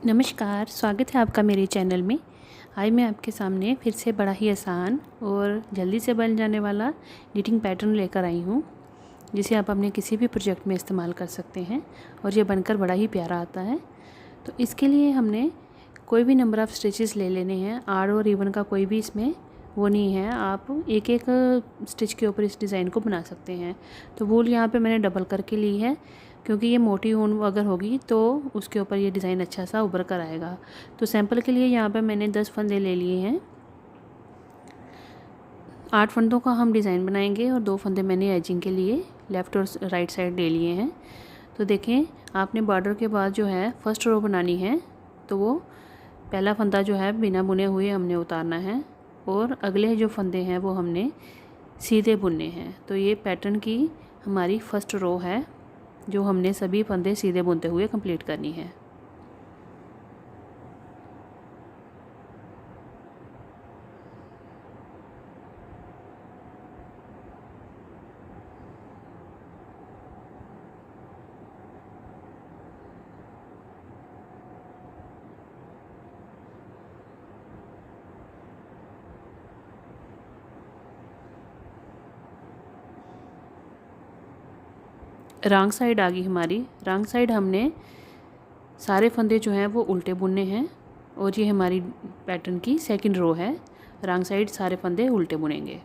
नमस्कार, स्वागत है आपका मेरे चैनल में। आज मैं आपके सामने फिर से बड़ा ही आसान और जल्दी से बन जाने वाला निटिंग पैटर्न लेकर आई हूँ, जिसे आप अपने किसी भी प्रोजेक्ट में इस्तेमाल कर सकते हैं और ये बनकर बड़ा ही प्यारा आता है। तो इसके लिए हमने कोई भी नंबर ऑफ़ स्टिचेस ले लेने हैं। आड और इवन का कोई भी इसमें वो नहीं है, आप एक एक स्टिच के ऊपर इस डिज़ाइन को बना सकते हैं। तो वूल यहाँ पे मैंने डबल करके ली है, क्योंकि ये मोटी ऊन अगर होगी तो उसके ऊपर ये डिज़ाइन अच्छा सा उभर कर आएगा। तो सैंपल के लिए यहाँ पे मैंने 10 फंदे ले लिए हैं। 8 फंदों का हम डिज़ाइन बनाएंगे और 2 फंदे मैंने एजिंग के लिए लेफ़्ट और राइट साइड ले लिए हैं। तो देखें, आपने बॉर्डर के बाद जो है फर्स्ट रो बनानी है, तो वो पहला फंदा जो है बिना बुने हुए हमने उतारना है और अगले जो फंदे हैं वो हमने सीधे बुनने हैं। तो ये पैटर्न की हमारी फर्स्ट रो है, जो हमने सभी फंदे सीधे बुनते हुए कंप्लीट करनी है। रॉन्ग साइड आ गई हमारी। रॉन्ग साइड हमने सारे फंदे जो हैं वो उल्टे बुनने हैं और ये हमारी पैटर्न की सेकंड रो है। रॉन्ग साइड सारे फंदे उल्टे बुनेंगे।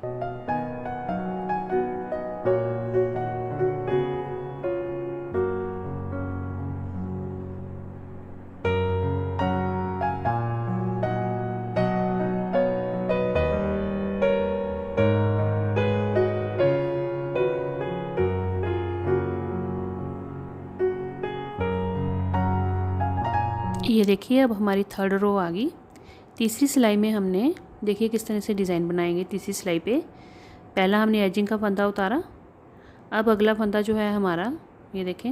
ये देखिए, अब हमारी थर्ड रो आ गई। तीसरी सिलाई में हमने देखिए किस तरह से डिज़ाइन बनाएंगे। तीसरी सिलाई पे पहला हमने एजिंग का फंदा उतारा। अब अगला फंदा जो है हमारा, ये देखें,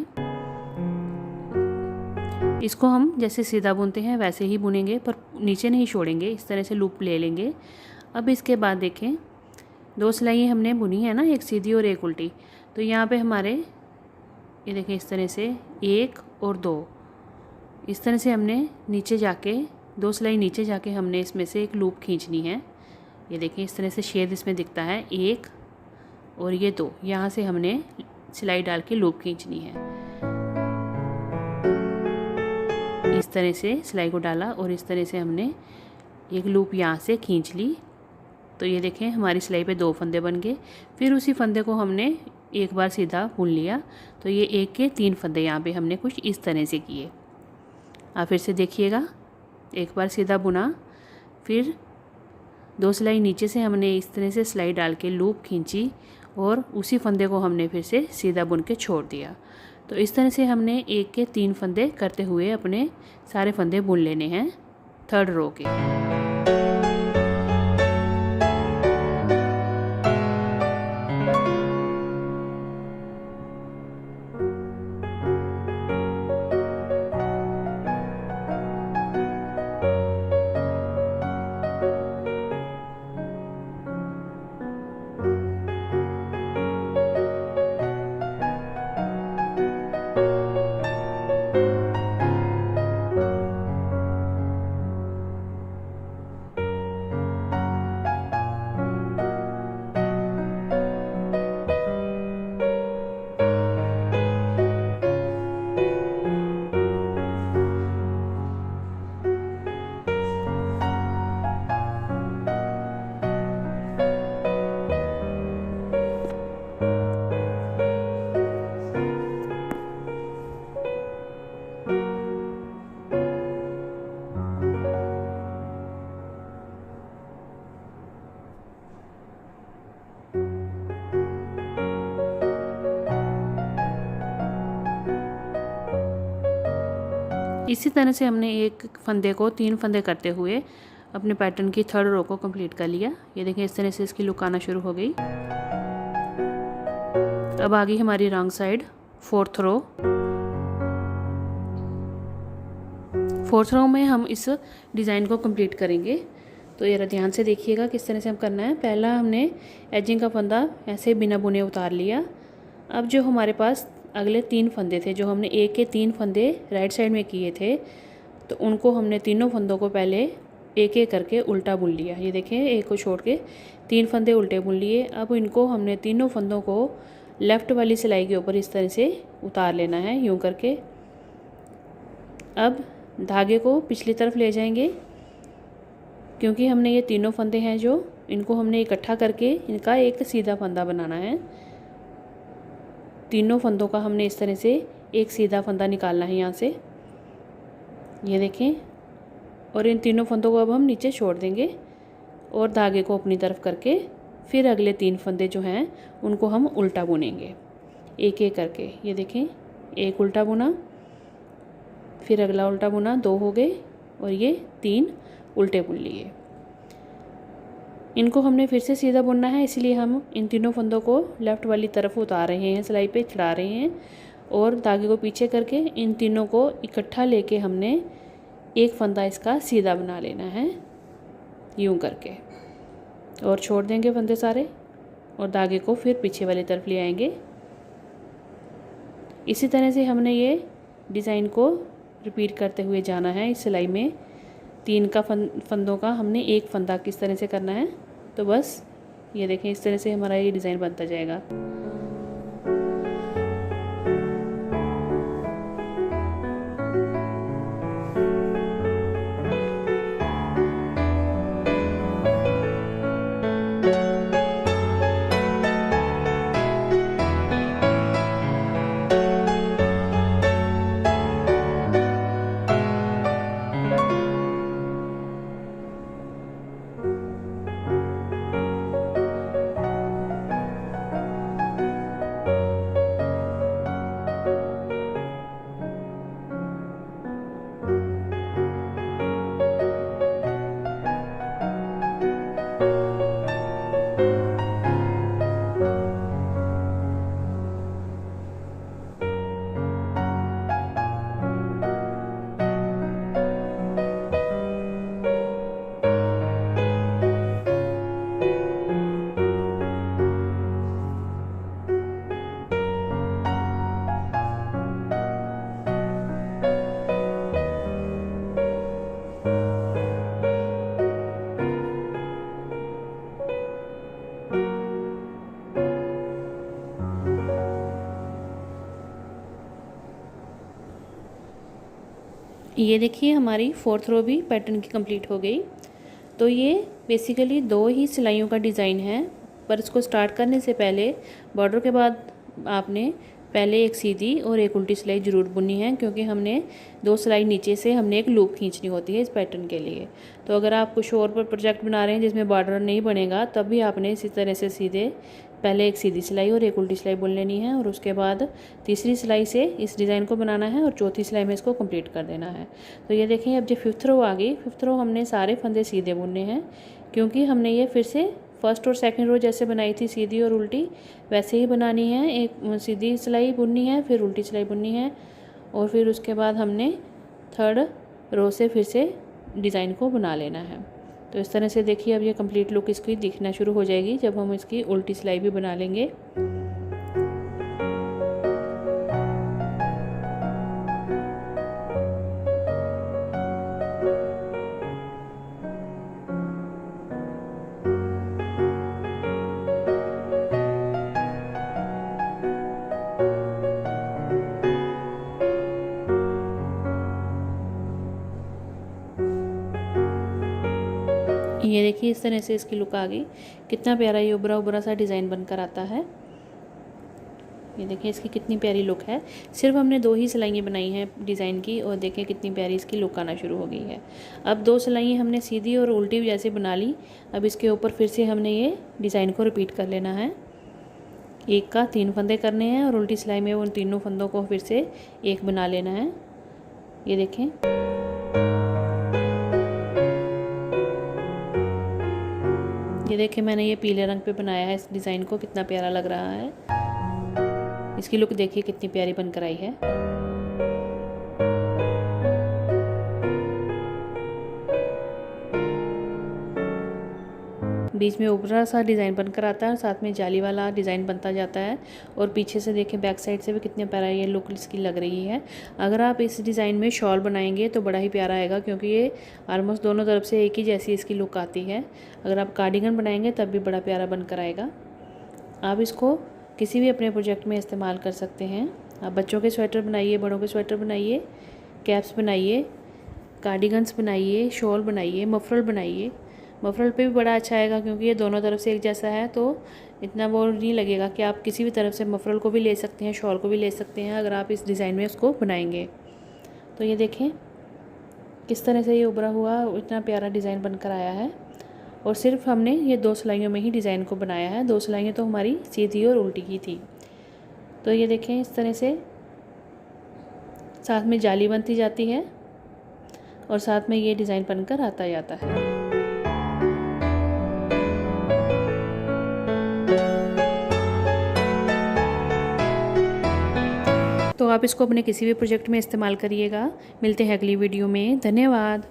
इसको हम जैसे सीधा बुनते हैं वैसे ही बुनेंगे, पर नीचे नहीं छोड़ेंगे। इस तरह से लूप ले लेंगे। अब इसके बाद देखें, 2 सिलाई हमने बुनी है ना, एक सीधी और एक उल्टी। तो यहाँ पे हमारे ये देखें इस तरह से 1 और 2, इस तरह से हमने नीचे जाके 2 सिलाई नीचे जाके हमने इसमें से एक लूप खींचनी है। ये देखिए इस तरह से शेड इसमें दिखता है, 1 और ये 2, यहाँ से हमने सिलाई डाल के लूप खींचनी है। इस तरह से सिलाई को डाला और इस तरह से हमने एक लूप यहाँ से खींच ली। तो ये देखें हमारी सिलाई पे 2 फंदे बन गए। फिर उसी फंदे को हमने एक बार सीधा बुन लिया। तो ये 1 के 3 फंदे यहाँ पे हमने कुछ इस तरह से किए। आप फिर से देखिएगा, एक बार सीधा बुना, फिर 2 सिलाई नीचे से हमने इस तरह से सिलाई डाल के लूप खींची और उसी फंदे को हमने फिर से सीधा बुन के छोड़ दिया। तो इस तरह से हमने 1 के 3 फंदे करते हुए अपने सारे फंदे बुन लेने हैं थर्ड रो के। इसी तरह से हमने एक फंदे को 3 फंदे करते हुए अपने पैटर्न की थर्ड रो को कंप्लीट कर लिया। ये देखें इस तरह से इसकी लुक आना शुरू हो गई। अब आ गई हमारी wrong side fourth row. Fourth row में हम इस डिज़ाइन को कंप्लीट करेंगे। तो ये ध्यान से देखिएगा किस तरह से हम करना है। पहला हमने एजिंग का फंदा ऐसे बिना बुने उतार लिया। अब जो हमारे पास अगले 3 फंदे थे, जो हमने एक के 3 फंदे राइट साइड में किए थे, तो उनको हमने तीनों फंदों को पहले एक एक करके उल्टा बुन लिया। ये देखें, एक को छोड़ के 3 फंदे उल्टे बुन लिए। अब इनको हमने तीनों फंदों को लेफ़्ट वाली सिलाई के ऊपर इस तरह से उतार लेना है, यूँ करके। अब धागे को पिछली तरफ ले जाएंगे, क्योंकि हमने ये तीनों फंदे हैं जो इनको हमने इकट्ठा करके इनका एक सीधा फंदा बनाना है। तीनों फंदों का हमने इस तरह से एक सीधा फंदा निकालना है यहाँ से, ये देखें। और इन तीनों फंदों को अब हम नीचे छोड़ देंगे और धागे को अपनी तरफ करके फिर अगले 3 फंदे जो हैं उनको हम उल्टा बुनेंगे एक एक करके। ये देखें, एक उल्टा बुना, फिर अगला उल्टा बुना, 2 हो गए और ये 3 उल्टे बुन लिए। इनको हमने फिर से सीधा बुनना है, इसलिए हम इन तीनों फंदों को लेफ़्ट वाली तरफ उतार रहे हैं, सिलाई पे चढ़ा रहे हैं और धागे को पीछे करके इन तीनों को इकट्ठा लेके हमने एक फंदा इसका सीधा बना लेना है, यूँ करके। और छोड़ देंगे फंदे सारे और धागे को फिर पीछे वाली तरफ ले आएंगे। इसी तरह से हमने ये डिज़ाइन को रिपीट करते हुए जाना है। इस सिलाई में 3 का फंदों का हमने एक फंदा किस तरह से करना है, तो बस ये देखें, इस तरह से हमारा ये डिज़ाइन बनता जाएगा। ये देखिए, हमारी 4th रो भी पैटर्न की कंप्लीट हो गई। तो ये बेसिकली 2 ही सिलाइयों का डिज़ाइन है, पर इसको स्टार्ट करने से पहले बॉर्डर के बाद आपने पहले एक सीधी और एक उल्टी सिलाई ज़रूर बुननी है, क्योंकि हमने 2 सिलाई नीचे से हमने एक लूप खींचनी होती है इस पैटर्न के लिए। तो अगर आप कुछ और पर प्रोजेक्ट बना रहे हैं जिसमें बॉर्डर नहीं बनेगा, तब भी आपने इसी तरह से सीधे पहले एक सीधी सिलाई और एक उल्टी सिलाई बुन लेनी है, और उसके बाद तीसरी सिलाई से इस डिज़ाइन को बनाना है और चौथी सिलाई में इसको कंप्लीट कर देना है। तो ये देखें, अब जो 5th रो आ गई, 5th रो हमने सारे फंदे सीधे बुनने हैं, क्योंकि हमने ये फिर से 1st और 2nd रो जैसे बनाई थी सीधी और उल्टी, वैसे ही बनानी है। एक सीधी सिलाई बुननी है, फिर उल्टी सिलाई बुननी है, और फिर उसके बाद हमने 3rd रो से फिर से डिज़ाइन को बना लेना है। तो इस तरह से देखिए, अब ये कंप्लीट लुक इसकी दिखना शुरू हो जाएगी जब हम इसकी उल्टी सिलाई भी बना लेंगे। ये देखिए, इस तरह से इसकी लुक आ गई। कितना प्यारा ये उभरा उभरा सा डिज़ाइन बनकर आता है। ये देखिए, इसकी कितनी प्यारी लुक है। सिर्फ हमने 2 ही सिलाइयाँ बनाई हैं डिज़ाइन की, और देखिए कितनी प्यारी इसकी लुक आना शुरू हो गई है। अब 2 सिलाइयाँ हमने सीधी और उल्टी जैसे बना ली। अब इसके ऊपर फिर से हमने ये डिज़ाइन को रिपीट कर लेना है। एक का 3 फंदे करने हैं और उल्टी सिलाई में उन तीनों फंदों को फिर से एक बना लेना है। ये देखें, ये देखिए, मैंने ये पीले रंग पे बनाया है इस डिज़ाइन को, कितना प्यारा लग रहा है। इसकी लुक देखिए कितनी प्यारी बनकर आई है। बीच में ऊपरा सा डिज़ाइन बनकर आता है और साथ में जाली वाला डिज़ाइन बनता जाता है। और पीछे से देखें बैक साइड से भी कितने प्यारा ये लुक इसकी लग रही है। अगर आप इस डिज़ाइन में शॉल बनाएंगे तो बड़ा ही प्यारा आएगा, क्योंकि ये ऑलमोस्ट दोनों तरफ से एक ही जैसी इसकी लुक आती है। अगर आप कार्डिगन बनाएंगे तब भी बड़ा प्यारा बनकर आएगा। आप इसको किसी भी अपने प्रोजेक्ट में इस्तेमाल कर सकते हैं। आप बच्चों के स्वेटर बनाइए, बड़ों के स्वेटर बनाइए, कैप्स बनाइए, कार्डिगन्स बनाइए, शॉल बनाइए, मफरल बनाइए। मफरल पे भी बड़ा अच्छा आएगा, क्योंकि ये दोनों तरफ से एक जैसा है तो इतना वो नहीं लगेगा कि आप किसी भी तरफ से मफरल को भी ले सकते हैं, शॉल को भी ले सकते हैं अगर आप इस डिज़ाइन में उसको बनाएंगे। तो ये देखें किस तरह से ये उभरा हुआ इतना प्यारा डिज़ाइन बनकर आया है। और सिर्फ हमने ये 2 सिलाइयों में ही डिज़ाइन को बनाया है। 2 सिलाइयाँ तो हमारी सीधी और उल्टी की थी। तो ये देखें इस तरह से साथ में जाली बनती जाती है और साथ में ये डिज़ाइन बनकर आता जाता है। तो आप इसको अपने किसी भी प्रोजेक्ट में इस्तेमाल करिएगा। मिलते हैं अगली वीडियो में। धन्यवाद।